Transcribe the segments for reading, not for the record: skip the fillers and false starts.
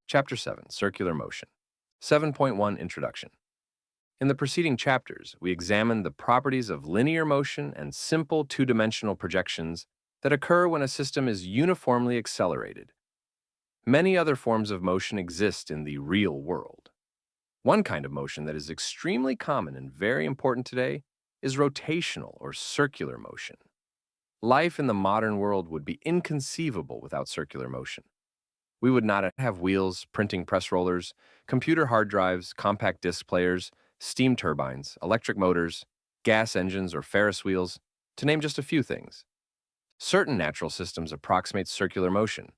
Chapter 7, Circular Motion. 7.1 Introduction. In the preceding chapters, we examined the properties of linear motion and simple two-dimensional projections that occur when a system is uniformly accelerated. Many other forms of motion exist in the real world. One kind of motion that is extremely common and very important today is rotational or circular motion. Life in the modern world would be inconceivable without circular motion. We would not have wheels, printing press rollers, computer hard drives, compact disc players, steam turbines, electric motors, gas engines, or Ferris wheels, to name just a few things. Certain natural systems approximate circular motion.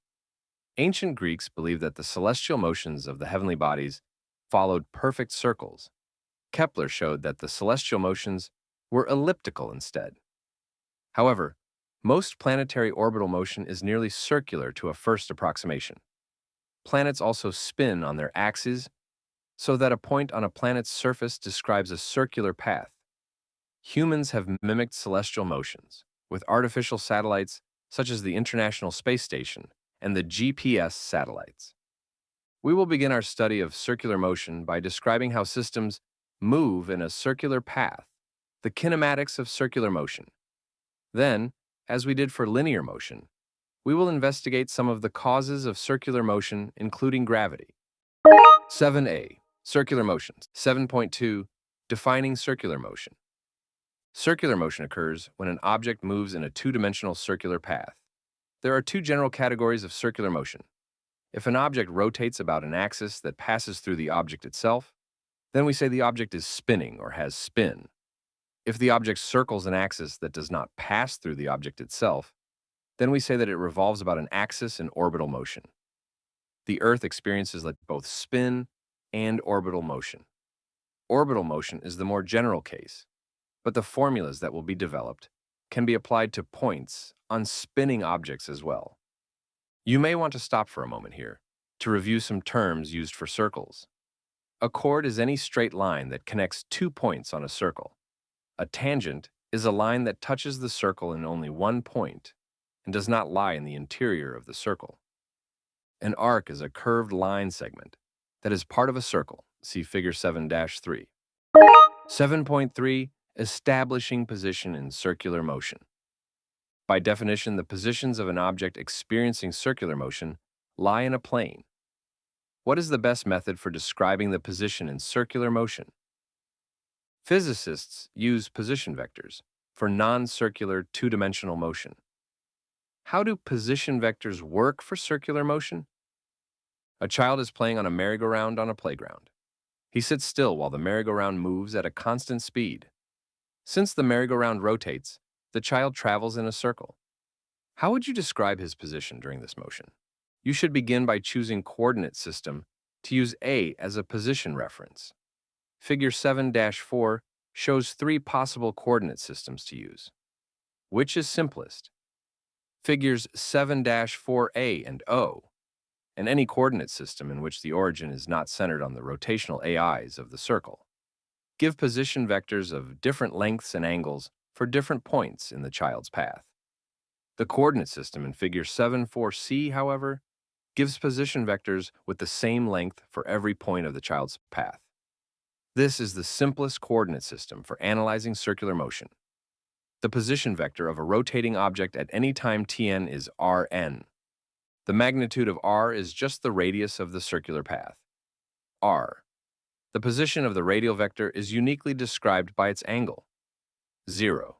Ancient Greeks believed that the celestial motions of the heavenly bodies followed perfect circles. Kepler showed that the celestial motions were elliptical instead. However, most planetary orbital motion is nearly circular to a first approximation. Planets also spin on their axes, so that a point on a planet's surface describes a circular path. Humans have mimicked celestial motions with artificial satellites such as the International Space Station and the GPS satellites. We will begin our study of circular motion by describing how systems move in a circular path, the kinematics of circular motion. Then, as we did for linear motion, we will investigate some of the causes of circular motion, including gravity. 7a. Circular motions. 7.2. Defining circular motion. Circular motion occurs when an object moves in a two-dimensional circular path. There are two general categories of circular motion. If an object rotates about an axis that passes through the object itself, then we say the object is spinning or has spin. If the object circles an axis that does not pass through the object itself, then we say that it revolves about an axis in orbital motion. The Earth experiences both spin and orbital motion. Orbital motion is the more general case, but the formulas that will be developed can be applied to points on spinning objects as well. You may want to stop for a moment here to review some terms used for circles. A chord is any straight line that connects 2 points on a circle. A tangent is a line that touches the circle in only one point and does not lie in the interior of the circle. An arc is a curved line segment that is part of a circle. See Figure 7-3. 7.3. Establishing position in circular motion. By definition, the positions of an object experiencing circular motion lie in a plane. What is the best method for describing the position in circular motion? Physicists use position vectors for non-circular two-dimensional motion. How do position vectors work for circular motion? A child is playing on a merry-go-round on a playground. He sits still while the merry-go-round moves at a constant speed. Since the merry-go-round rotates, the child travels in a circle. How would you describe his position during this motion? You should begin by choosing coordinate system to use A as a position reference. Figure 7-4 shows 3 possible coordinate systems to use. Which is simplest? Figures 7-4A and O, and any coordinate system in which the origin is not centered on the rotational AIs of the circle. Give position vectors of different lengths and angles for different points in the child's path. The coordinate system in Figure 7-4C, however, gives position vectors with the same length for every point of the child's path. This is the simplest coordinate system for analyzing circular motion. The position vector of a rotating object at any time Tn is Rn. The magnitude of r is just the radius of the circular path, r. The position of the radial vector is uniquely described by its angle, 0.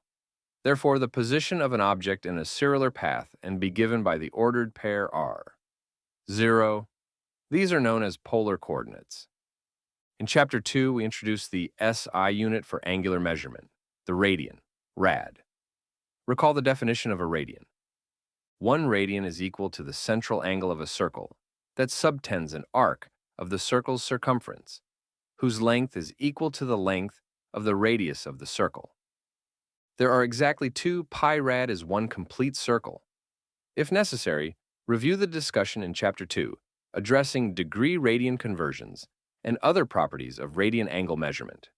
Therefore, the position of an object in a circular path and be given by the ordered pair r, 0. These are known as polar coordinates. In Chapter 2, we introduce the SI unit for angular measurement, the radian, rad. Recall the definition of a radian. 1 radian is equal to the central angle of a circle that subtends an arc of the circle's circumference, whose length is equal to the length of the radius of the circle. There are exactly 2 pi rad is 1 complete circle. If necessary, review the discussion in Chapter 2, addressing degree radian conversions and other properties of radian angle measurement.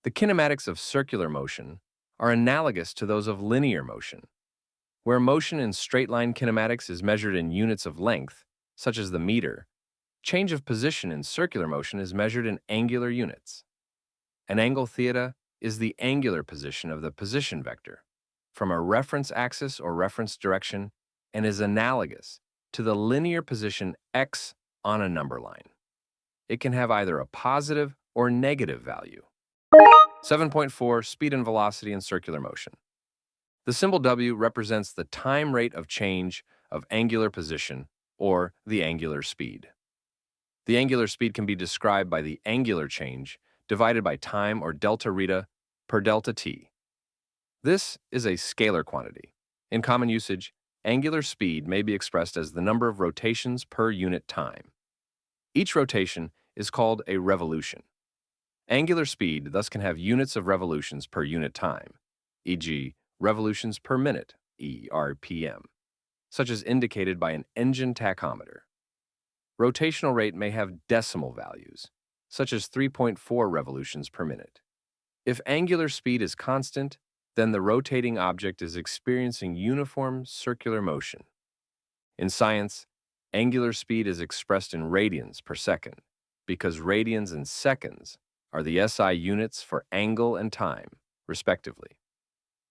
The kinematics of circular motion are analogous to those of linear motion. Where motion in straight-line kinematics is measured in units of length, such as the meter, Change of position in circular motion is measured in angular units. An angle theta is the angular position of the position vector from a reference axis or reference direction and is analogous to the linear position x on a number line. It can have either a positive or negative value. 7.4 Speed and velocity in circular motion. The symbol W represents the time rate of change of angular position, or the angular speed. The angular speed can be described by the angular change divided by time, or delta reta, per delta t. This is a scalar quantity. In common usage, angular speed may be expressed as the number of rotations per unit time. Each rotation is called a revolution. Angular speed thus can have units of revolutions per unit time, e.g., revolutions per minute, (rpm), such as indicated by an engine tachometer. Rotational rate may have decimal values, such as 3.4 revolutions per minute. If angular speed is constant, then the rotating object is experiencing uniform circular motion. In science, angular speed is expressed in radians per second, because radians and seconds are the SI units for angle and time, respectively.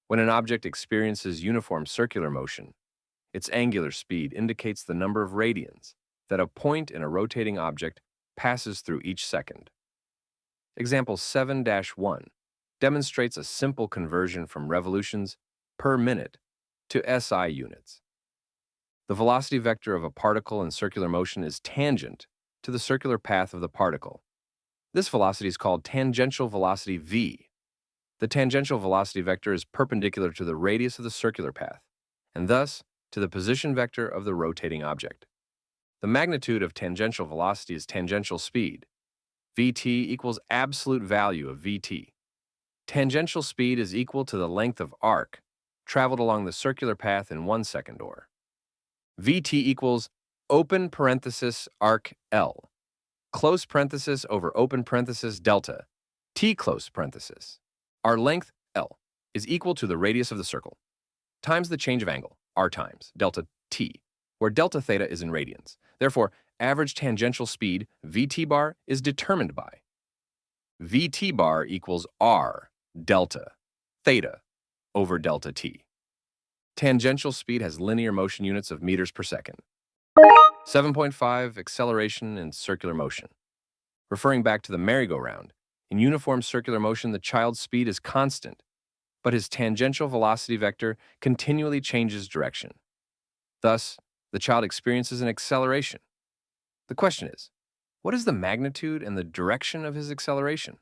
When an object experiences uniform circular motion, its angular speed indicates the number of radians that a point in a rotating object passes through each second. Example 7-1 demonstrates a simple conversion from revolutions per minute to SI units. The velocity vector of a particle in circular motion is tangent to the circular path of the particle. This velocity is called tangential velocity v. The tangential velocity vector is perpendicular to the radius of the circular path, and thus to the position vector of the rotating object. The magnitude of tangential velocity is tangential speed. Vt equals absolute value of Vt. Tangential speed is equal to the length of arc traveled along the circular path in 1 second, or Vt equals open parenthesis arc L, close parenthesis over open parenthesis delta, t close parenthesis. Our length, L, is equal to the radius of the circle, times the change of angle, r times delta t, where delta theta is in radians. Therefore, average tangential speed, Vt bar, is determined by Vt bar equals r delta theta over delta t. Tangential speed has linear motion units of meters per second. 7.5 Acceleration in circular motion. Referring back to the merry-go-round, in uniform circular motion, the child's speed is constant, but his tangential velocity vector continually changes direction. Thus, the child experiences an acceleration. The question is, what is the magnitude and the direction of his acceleration?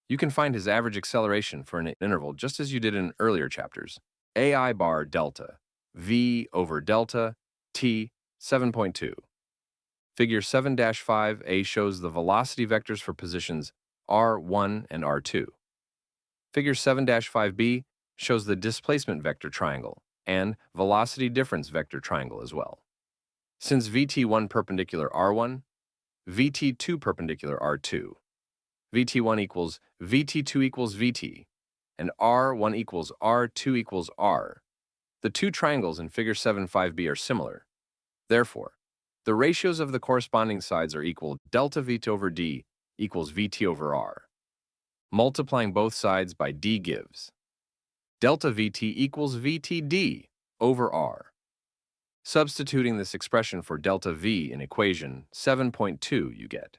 You can find his average acceleration for an interval just as you did in earlier chapters. AI bar delta, v over delta, t, 7.2. Figure 7-5a shows the velocity vectors for positions r1 and r2. Figure 7-5b shows the displacement vector triangle and velocity difference vector triangle as well. Since Vt1 perpendicular r1, Vt2 perpendicular r2, Vt1 equals Vt2 equals Vt, and r1 equals r2 equals r, the two triangles in figure 7-5b are similar. Therefore, the ratios of the corresponding sides are equal. Delta Vt over d equals Vt over r. Multiplying both sides by d gives delta Vt equals Vtd over r. Substituting this expression for delta V in equation 7.2, you get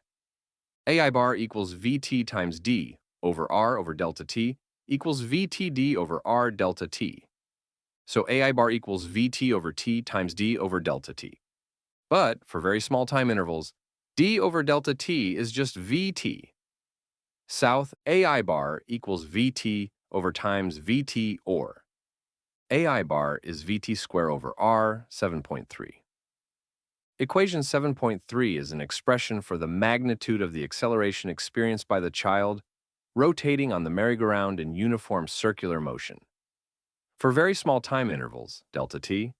AI bar equals Vt times d over r over delta t equals Vtd over r delta t. So AI bar equals Vt over t times d over delta t. But for very small time intervals, d over delta t is just Vt. South AI bar equals Vt over times Vt, or AI bar is Vt square over r, 7.3. Equation 7.3 is an expression for the magnitude of the acceleration experienced by the child rotating on the merry-go-round in uniform circular motion. For very small time intervals, delta t,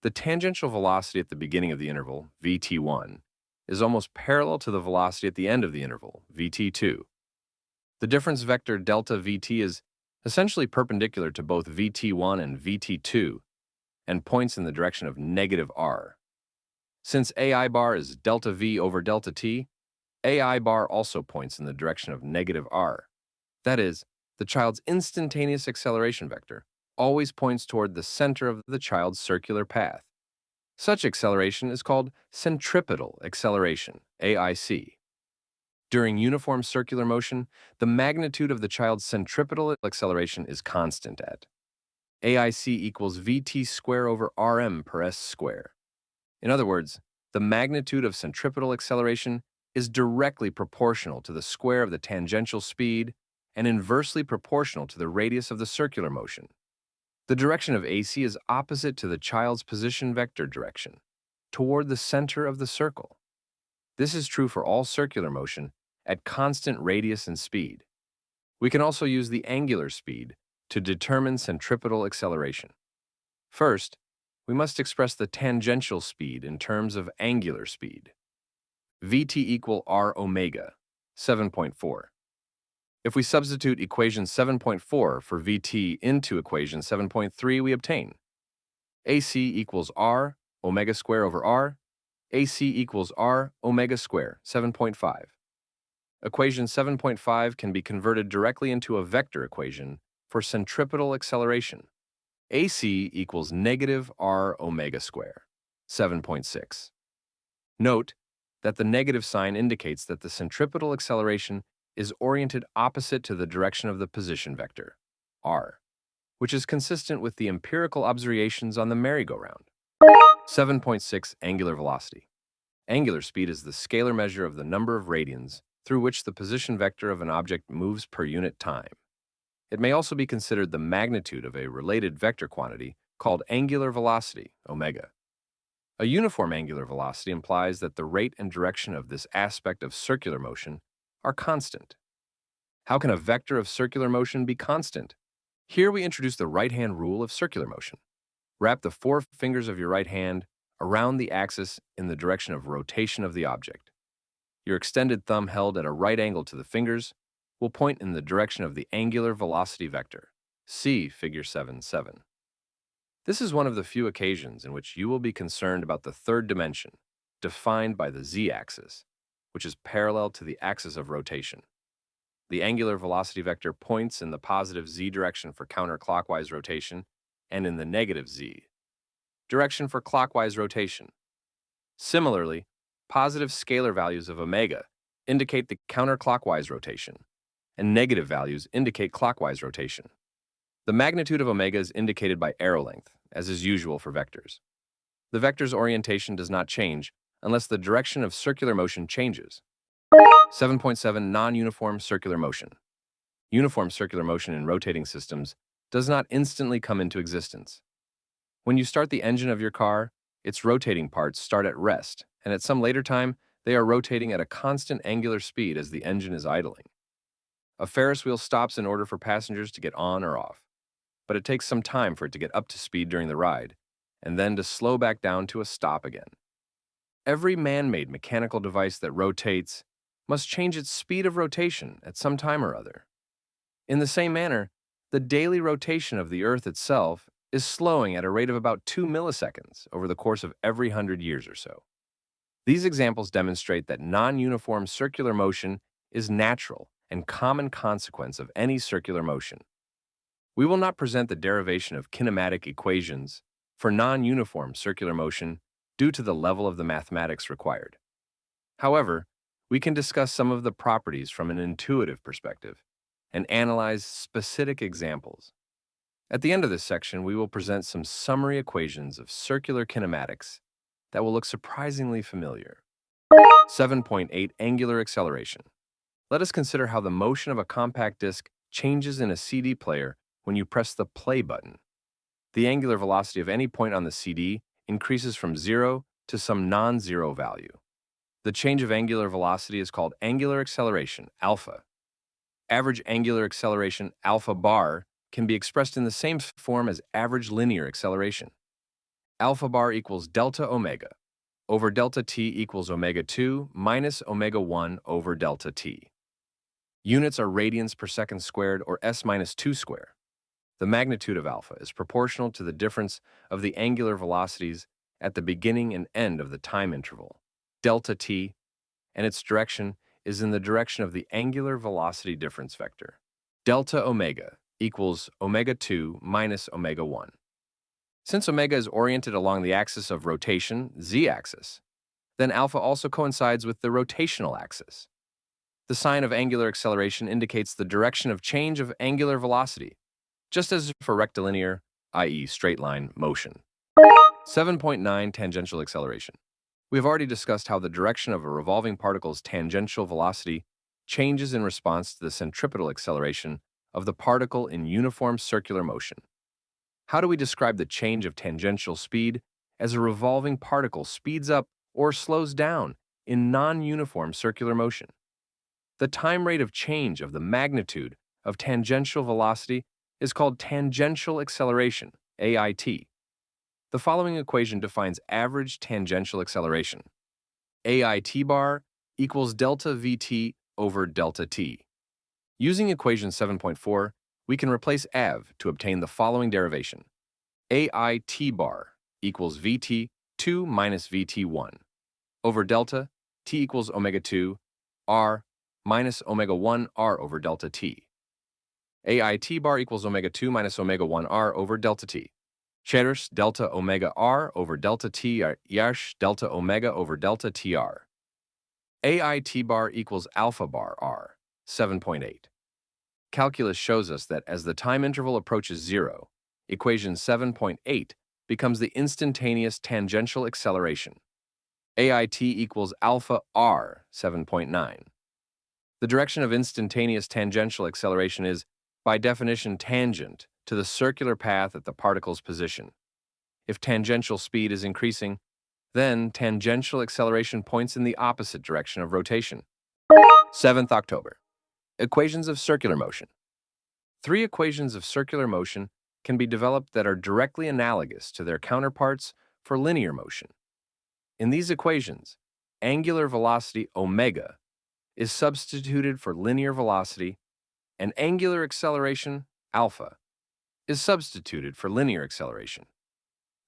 the tangential velocity at the beginning of the interval, Vt1, is almost parallel to the velocity at the end of the interval, Vt2. The difference vector delta Vt is essentially perpendicular to both Vt1 and Vt2 and points in the direction of negative r. Since AI bar is delta v over delta t, AI bar also points in the direction of negative r. That is, the child's instantaneous acceleration vector always points toward the center of the child's circular path. Such acceleration is called centripetal acceleration, AIC. During uniform circular motion, the magnitude of the child's centripetal acceleration is constant at AIC equals VT square over RM per S square. In other words, the magnitude of centripetal acceleration is directly proportional to the square of the tangential speed and inversely proportional to the radius of the circular motion. The direction of AC is opposite to the child's position vector direction, toward the center of the circle. This is true for all circular motion at constant radius and speed. We can also use the angular speed to determine centripetal acceleration. First, we must express the tangential speed in terms of angular speed. Vt equal r omega, 7.4. If we substitute equation 7.4 for Vt into equation 7.3, we obtain AC equals r omega square over r, AC equals r omega square, 7.5. Equation 7.5 can be converted directly into a vector equation for centripetal acceleration. AC equals negative r omega square, 7.6. Note that the negative sign indicates that the centripetal acceleration is oriented opposite to the direction of the position vector, r, which is consistent with the empirical observations on the merry-go-round. 7.6 Angular velocity. Angular speed is the scalar measure of the number of radians through which the position vector of an object moves per unit time. It may also be considered the magnitude of a related vector quantity called angular velocity, omega. A uniform angular velocity implies that the rate and direction of this aspect of circular motion are constant. How can a vector of circular motion be constant? Here we introduce the right-hand rule of circular motion. Wrap the four fingers of your right hand around the axis in the direction of rotation of the object. Your extended thumb held at a right angle to the fingers will point in the direction of the angular velocity vector. See Figure 7.7. This is one of the few occasions in which you will be concerned about the third dimension, defined by the z-axis, which is parallel to the axis of rotation. The angular velocity vector points in the positive z direction for counterclockwise rotation and in the negative z direction for clockwise rotation. Similarly, positive scalar values of omega indicate the counterclockwise rotation, and negative values indicate clockwise rotation. The magnitude of omega is indicated by arrow length, as is usual for vectors. The vector's orientation does not change unless the direction of circular motion changes. 7.7 Non-uniform circular motion. Uniform circular motion in rotating systems does not instantly come into existence. When you start the engine of your car, its rotating parts start at rest, and at some later time, they are rotating at a constant angular speed as the engine is idling. A Ferris wheel stops in order for passengers to get on or off, but it takes some time for it to get up to speed during the ride, and then to slow back down to a stop again. Every man-made mechanical device that rotates must change its speed of rotation at some time or other. In the same manner, the daily rotation of the Earth itself is slowing at a rate of about 2 milliseconds over the course of every 100 years or so. These examples demonstrate that non-uniform circular motion is natural and common consequence of any circular motion. We will not present the derivation of kinematic equations for non-uniform circular motion due to the level of the mathematics required. However, we can discuss some of the properties from an intuitive perspective and analyze specific examples. At the end of this section, we will present some summary equations of circular kinematics that will look surprisingly familiar. 7.8 Angular acceleration. Let us consider how the motion of a compact disc changes in a CD player when you press the play button. The angular velocity of any point on the CD increases from 0 to some non-zero value. The change of angular velocity is called angular acceleration, alpha. Average angular acceleration, alpha bar, can be expressed in the same form as average linear acceleration. Alpha bar equals delta omega over delta t equals omega 2 minus omega 1 over delta t. Units are radians per second squared, or s minus 2 square. The magnitude of alpha is proportional to the difference of the angular velocities at the beginning and end of the time interval, delta t, and its direction is in the direction of the angular velocity difference vector. Delta omega equals omega 2 minus omega 1. Since omega is oriented along the axis of rotation, z-axis, then alpha also coincides with the rotational axis. The sign of angular acceleration indicates the direction of change of angular velocity, just as for rectilinear, i.e. straight line, motion. 7.9 Tangential acceleration. We have already discussed how the direction of a revolving particle's tangential velocity changes in response to the centripetal acceleration of the particle in uniform circular motion. How do we describe the change of tangential speed as a revolving particle speeds up or slows down in non-uniform circular motion? The time rate of change of the magnitude of tangential velocity is called tangential acceleration, AIT. The following equation defines average tangential acceleration. AIT bar equals delta VT over delta T. Using equation 7.4, we can replace AV to obtain the following derivation. AIT bar equals VT2 minus VT1 over delta T equals omega 2 R minus omega 1 R over delta T. AIT bar equals omega 2 minus omega 1 R over delta T. Cheddars delta omega R over delta T yash delta omega over delta TR. AIT bar equals alpha bar R, 7.8. Calculus shows us that as the time interval approaches 0, equation 7.8 becomes the instantaneous tangential acceleration. AIT equals alpha R, 7.9. The direction of instantaneous tangential acceleration is, by definition, tangent to the circular path at the particle's position. If tangential speed is increasing, then tangential acceleration points in the opposite direction of rotation. 7th October. Equations of circular motion. 3 equations of circular motion can be developed that are directly analogous to their counterparts for linear motion. In these equations, angular velocity omega is substituted for linear velocity, and angular acceleration alpha is substituted for linear acceleration.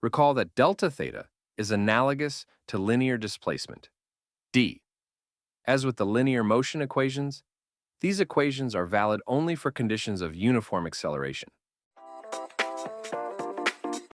Recall that delta theta is analogous to linear displacement, d. As with the linear motion equations, these equations are valid only for conditions of uniform acceleration.